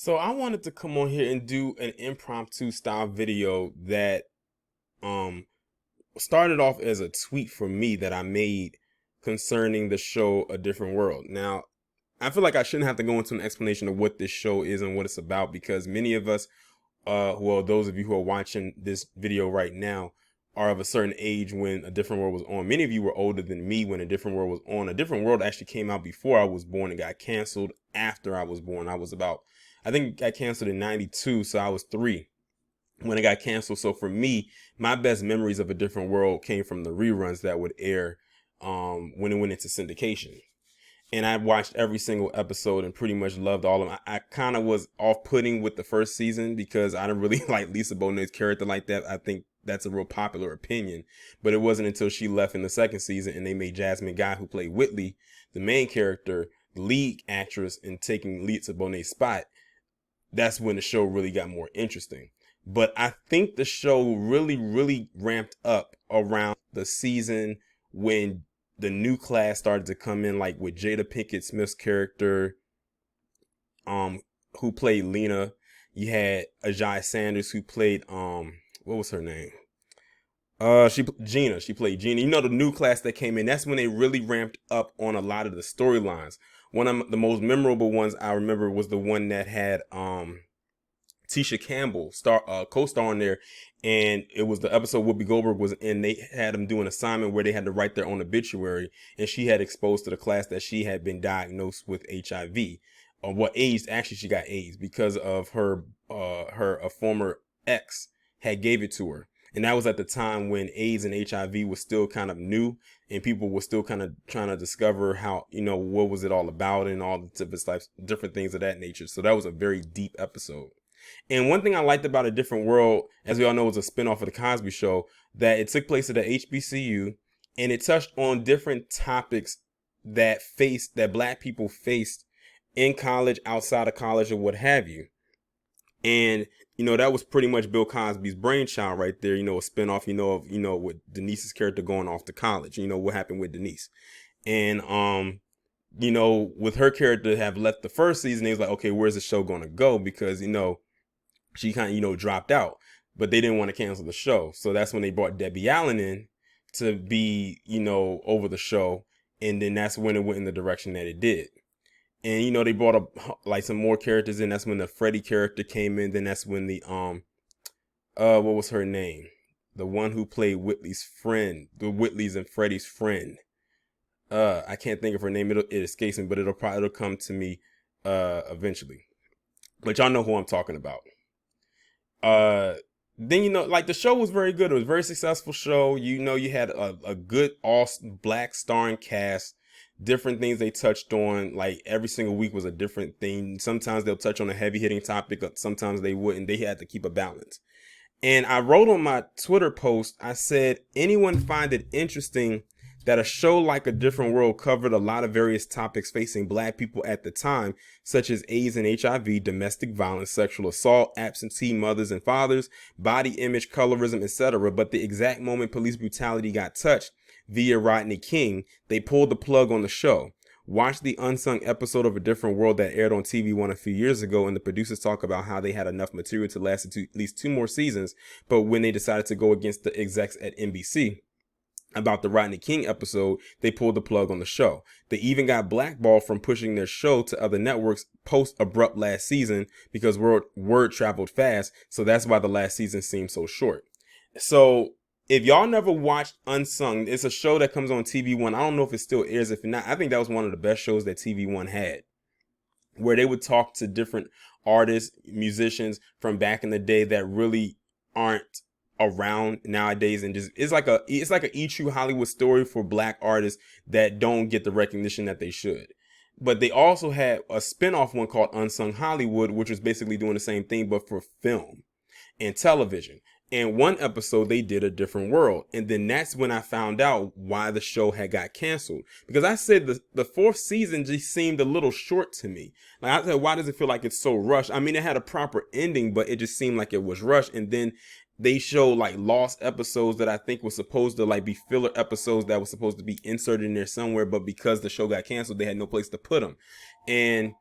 So I wanted to come on here and do an impromptu style video that um started off as a tweet for me that I made concerning the show A Different World. Now, I feel like I shouldn't have to go into an explanation of what this show is and what it's about because many of us, well, those of you who are watching this video right now are of a certain age when A Different World was on. Many of you were older than me when A Different World was on. A Different World actually came out before I was born and got canceled after I was born. I think it got canceled in 92, so I was 3 when it got canceled. So for me, my best memories of A Different World came from the reruns that would air when it went into syndication. And I watched every single episode and pretty much loved all of them. I kind of was off-putting with the first season because I didn't really like Lisa Bonet's character like that. I think that's a real popular opinion. But it wasn't until she left in the second season and they made Jasmine Guy, who played Whitley, the main character, the lead actress, and taking Lisa Bonet's spot. That's when the show really got more interesting. But I think the show really ramped up around the season when the new class started to come in, like with Jada Pinkett Smith's character, who played Lena. You had Ajay Sanders, who played what was her name? Gina. She played Gina. You know, the new class that came in. That's when they really ramped up on a lot of the storylines. One of the most memorable ones I remember was the one that had Tisha Campbell co-star on there, and it was the episode Whoopi Goldberg was in. They had them do an assignment where they had to write their own obituary, and she had exposed to the class that she had been diagnosed with HIV, or what AIDS. Actually, she got AIDS because of her a former ex had gave it to her, and that was at the time when AIDS and HIV was still kind of new, and people were still kind of trying to discover how, what was it all about and all the different things of that nature. So that was a very deep episode. And one thing I liked about A Different World, as we all know, was a spinoff of the Cosby Show, that it took place at the HBCU and it touched on different topics that black people faced in college, outside of college, or what have you. And, that was pretty much Bill Cosby's brainchild right there, a spinoff, with Denise's character going off to college, what happened with Denise. And, with her character have left the first season, they was like, okay, where's the show going to go? Because, she kind of, dropped out, but they didn't want to cancel the show. So that's when they brought Debbie Allen in to be, over the show. And then that's when it went in the direction that it did. And, they brought up like some more characters in. That's when the Freddie character came in. Then that's when the, what was her name? The one who played Whitley's friend, the Whitleys and Freddie's friend. I can't think of her name. It escapes me, but it'll come to me, eventually. But y'all know who I'm talking about. Then, like the show was very good. It was a very successful show. You had a good all black starring cast, different things they touched on. Like every single week was a different thing. Sometimes they'll touch on a heavy hitting topic. Sometimes they wouldn't. They had to keep a balance. And I wrote on my Twitter post, I said, anyone find it interesting that a show like A Different World covered a lot of various topics facing black people at the time, such as AIDS and HIV, domestic violence, sexual assault, absentee mothers and fathers, body image, colorism, etc. But the exact moment police brutality got touched via Rodney King, they pulled the plug on the show. Watch the unsung episode of A Different World that aired on TV1 a few years ago, and the producers talk about how they had enough material to last at least 2 more seasons, but when they decided to go against the execs at NBC about the Rodney King episode, they pulled the plug on the show. They even got blackballed from pushing their show to other networks post abrupt last season because word traveled fast. So that's why the last season seemed so short. So if y'all never watched Unsung, it's a show that comes on TV1. I don't know if it still airs. If not, I think that was one of the best shows that TV1 had, where they would talk to different artists, musicians from back in the day that really aren't around nowadays, and just it's like a E True Hollywood story for black artists that don't get the recognition that they should. But they also had a spinoff one called Unsung Hollywood, which was basically doing the same thing but for film and television. And one episode they did A Different World, and then that's when I found out why the show had got canceled, because I said the 4th season just seemed a little short to me. Like I said, why does it feel like it's so rushed? I mean, it had a proper ending, but it just seemed like it was rushed. And then they showed like lost episodes that I think was supposed to like be filler episodes that was supposed to be inserted in there somewhere, but because the show got canceled, they had no place to put them. And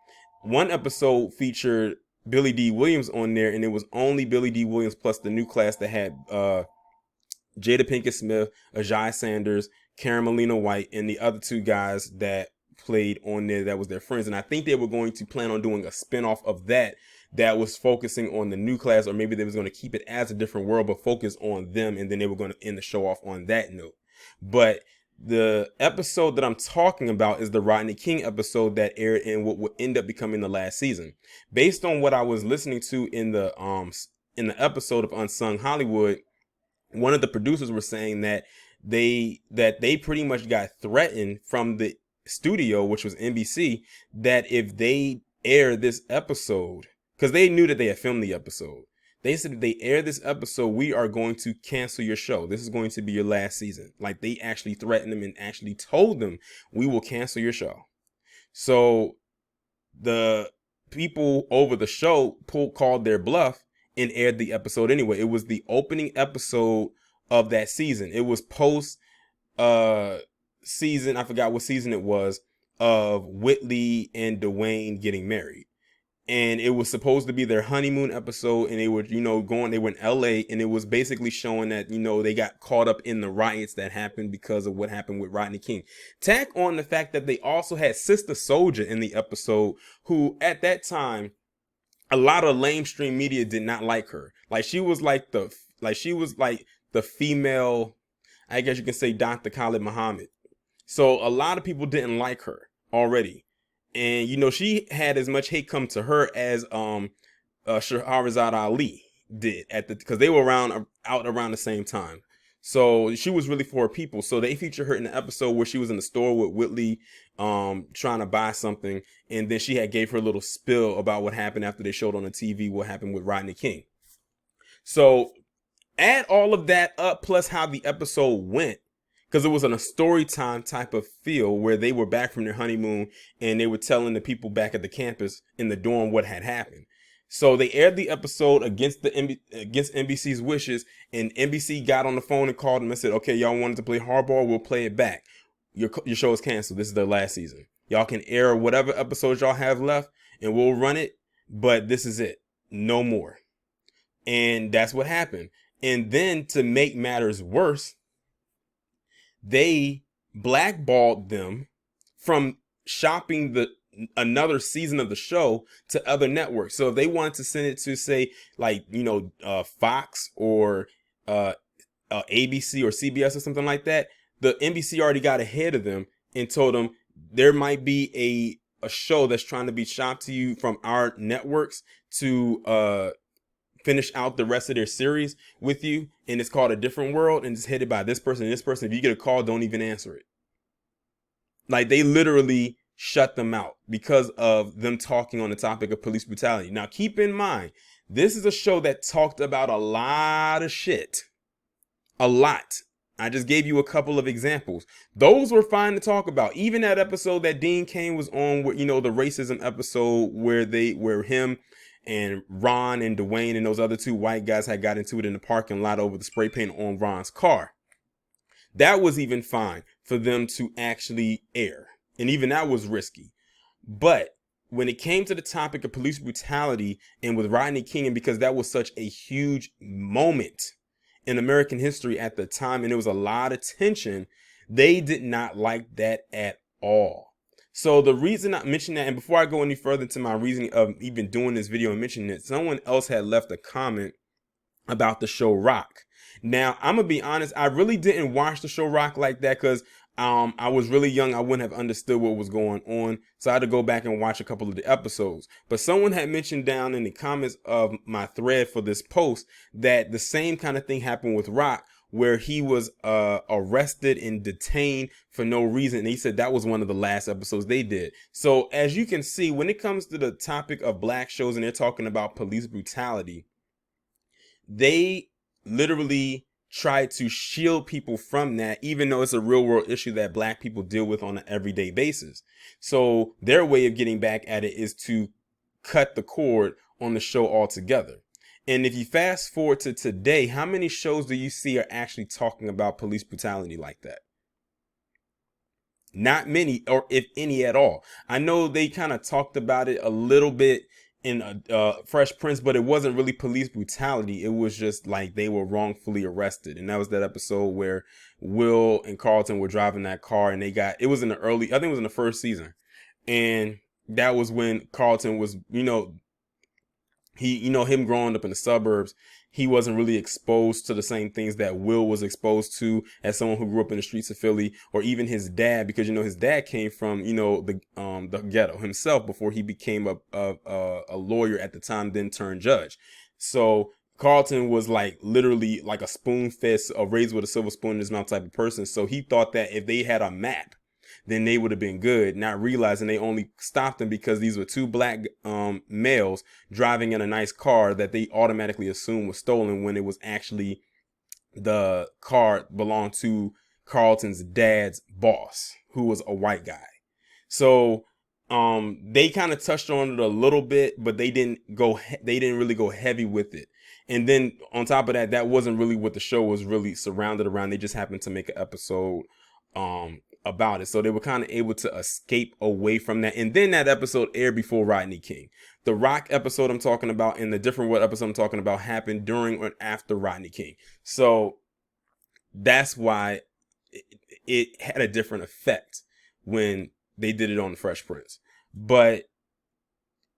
one episode featured Billy D. Williams on there, and it was only Billy D. Williams plus the new class that had Jada Pinkett Smith, Ajay Sanders, Karen Molina White, and the other two guys that played on there that was their friends. And I think they were going to plan on doing a spinoff of that was focusing on the new class, or maybe they was going to keep it as a different world but focus on them, and then they were going to end the show off on that note. But the episode that I'm talking about is the Rodney King episode that aired in what would end up becoming the last season. Based on what I was listening to in the episode of Unsung Hollywood, one of the producers were saying that they pretty much got threatened from the studio, which was NBC, that if they air this episode, because they knew that they had filmed the episode, they said if they air this episode, we are going to cancel your show. This is going to be your last season. Like, they actually threatened them and actually told them, we will cancel your show. So the people over the show called their bluff and aired the episode anyway. It was the opening episode of that season. It was post season, I forgot what season it was, of Whitley and Dwayne getting married. And it was supposed to be their honeymoon episode, and they were, they were in LA, and it was basically showing that, they got caught up in the riots that happened because of what happened with Rodney King. Tack on the fact that they also had Sister Souljah in the episode, who at that time, a lot of lamestream media did not like her. Like, she was like the female, I guess you can say, Dr. Khalid Muhammad. So a lot of people didn't like her already. And, she had as much hate come to her as Shahrazad Ali did because they were out around the same time. So she was really for her people. So they featured her in the episode where she was in the store with Whitley trying to buy something. And then she had gave her a little spill about what happened after they showed on the TV what happened with Rodney King. So add all of that up, plus how the episode went, because it was on a story time type of feel where they were back from their honeymoon and they were telling the people back at the campus in the dorm what had happened. So they aired the episode against NBC's wishes, and NBC got on the phone and called them and said, okay, y'all wanted to play hardball, we'll play it back. Your show is canceled. This is their last season. Y'all can air whatever episodes y'all have left and we'll run it, but this is it. No more. And that's what happened. And then to make matters worse, they blackballed them from shopping another season of the show to other networks. So if they wanted to send it to, say, like, Fox or ABC or CBS or something like that, the NBC already got ahead of them and told them there might be a show that's trying to be shopped to you from our networks to finish out the rest of their series with you, and it's called A Different World, and it's headed by this person and this person. If you get a call, don't even answer it. Like, they literally shut them out because of them talking on the topic of police brutality. Now, keep in mind, this is a show that talked about a lot of shit. A lot. I just gave you a couple of examples. Those were fine to talk about. Even that episode that Dean Cain was on, where, the racism episode where him and Ron and Dwayne and those other two white guys had got into it in the parking lot over the spray paint on Ron's car. That was even fine for them to actually air. And even that was risky. But when it came to the topic of police brutality and with Rodney King, and because that was such a huge moment in American history at the time, and there was a lot of tension, they did not like that at all. So the reason I mentioned that, and before I go any further into my reasoning of even doing this video and mentioning it, someone else had left a comment about the show Rock. Now, I'm going to be honest, I really didn't watch the show Rock like that because I was really young. I wouldn't have understood what was going on. So I had to go back and watch a couple of the episodes. But someone had mentioned down in the comments of my thread for this post that the same kind of thing happened with Rock, where he was arrested and detained for no reason. And he said that was one of the last episodes they did. So as you can see, when it comes to the topic of black shows and they're talking about police brutality, they literally try to shield people from that, even though it's a real world issue that black people deal with on an everyday basis. So their way of getting back at it is to cut the cord on the show altogether. And if you fast forward to today, how many shows do you see are actually talking about police brutality like that? Not many, or if any at all. I know they kind of talked about it a little bit in Fresh Prince, but it wasn't really police brutality. It was just like they were wrongfully arrested. And that was that episode where Will and Carlton were driving that car, and it was in the early, I think it was in the first season. And that was when Carlton was, him growing up in the suburbs, he wasn't really exposed to the same things that Will was exposed to as someone who grew up in the streets of Philly, or even his dad, because his dad came from the ghetto himself before he became a lawyer at the time, then turned judge. So Carlton was like literally like a spoon fed, raised with a silver spoon in his mouth type of person. So he thought that if they had a map, then they would have been good, not realizing they only stopped them because these were two black males driving in a nice car that they automatically assumed was stolen, when it was actually the car belonged to Carlton's dad's boss, who was a white guy. So they kind of touched on it a little bit, but they didn't really go heavy with it. And then on top of that, that wasn't really what the show was really surrounded around. They just happened to make an episode about it. So they were kind of able to escape away from that. And then that episode aired before Rodney King. The Rock episode I'm talking about and the Different World episode I'm talking about happened during or after Rodney King. So that's why it had a different effect when they did it on the Fresh Prince. But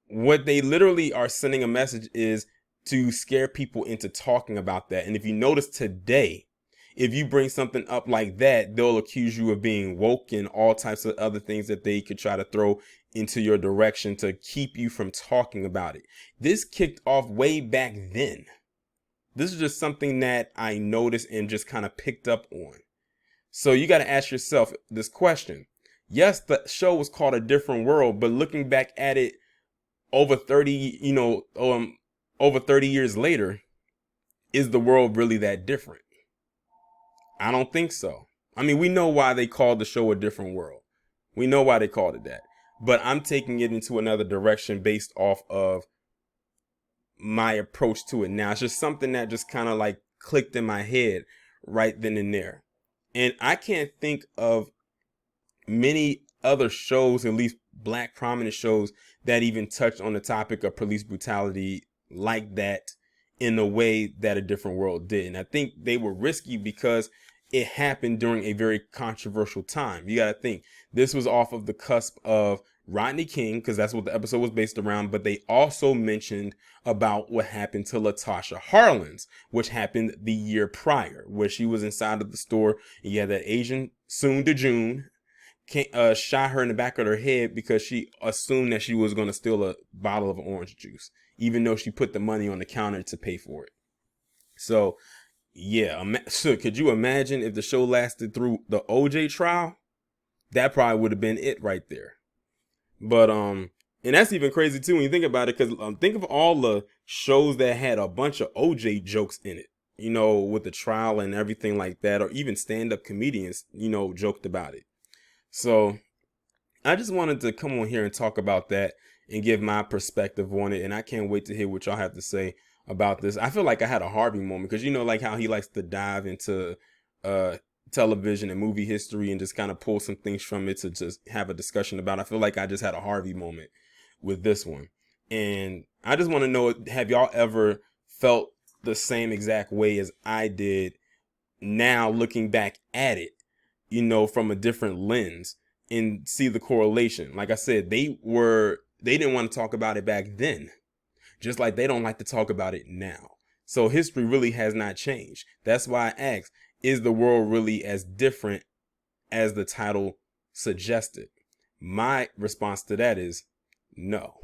what they literally are sending a message is to scare people into talking about that. And if you notice today, if you bring something up like that, they'll accuse you of being woke and all types of other things that they could try to throw into your direction to keep you from talking about it. This kicked off way back then. This is just something that I noticed and just kind of picked up on. So you got to ask yourself this question. Yes, the show was called A Different World, but looking back at it over 30 years later, is the world really that different? I don't think so. I mean, we know why they called the show A Different World. We know why they called it that. But I'm taking it into another direction based off of my approach to it now. It's just something that just kind of like clicked in my head right then and there. And I can't think of many other shows, at least black prominent shows, that even touched on the topic of police brutality like that in the way that A Different World did. And I think they were risky because it happened during a very controversial time. You got to think, this was off of the cusp of Rodney King, because that's what the episode was based around. But they also mentioned about what happened to Latasha Harlins, which happened the year prior, where she was inside of the store. And you had that Asian Soon to June shot her in the back of her head because she assumed that she was going to steal a bottle of orange juice, even though she put the money on the counter to pay for it. So, yeah, so could you imagine if the show lasted through the OJ trial? That probably would have been it right there. But, and that's even crazy too when you think about it, because think of all the shows that had a bunch of OJ jokes in it, with the trial and everything like that, or even stand-up comedians, joked about it. So I just wanted to come on here and talk about that and give my perspective on it. And I can't wait to hear what y'all have to say about this. I feel like I had a Harvey moment because, like how he likes to dive into television and movie history and just kind of pull some things from it to just have a discussion about. I feel like I just had a Harvey moment with this one. And I just want to know, have y'all ever felt the same exact way as I did now looking back at it, from a different lens and see the correlation? Like I said, they didn't want to talk about it back then, just like they don't like to talk about it now. So history really has not changed. That's why I asked, is the world really as different as the title suggested? My response to that is no.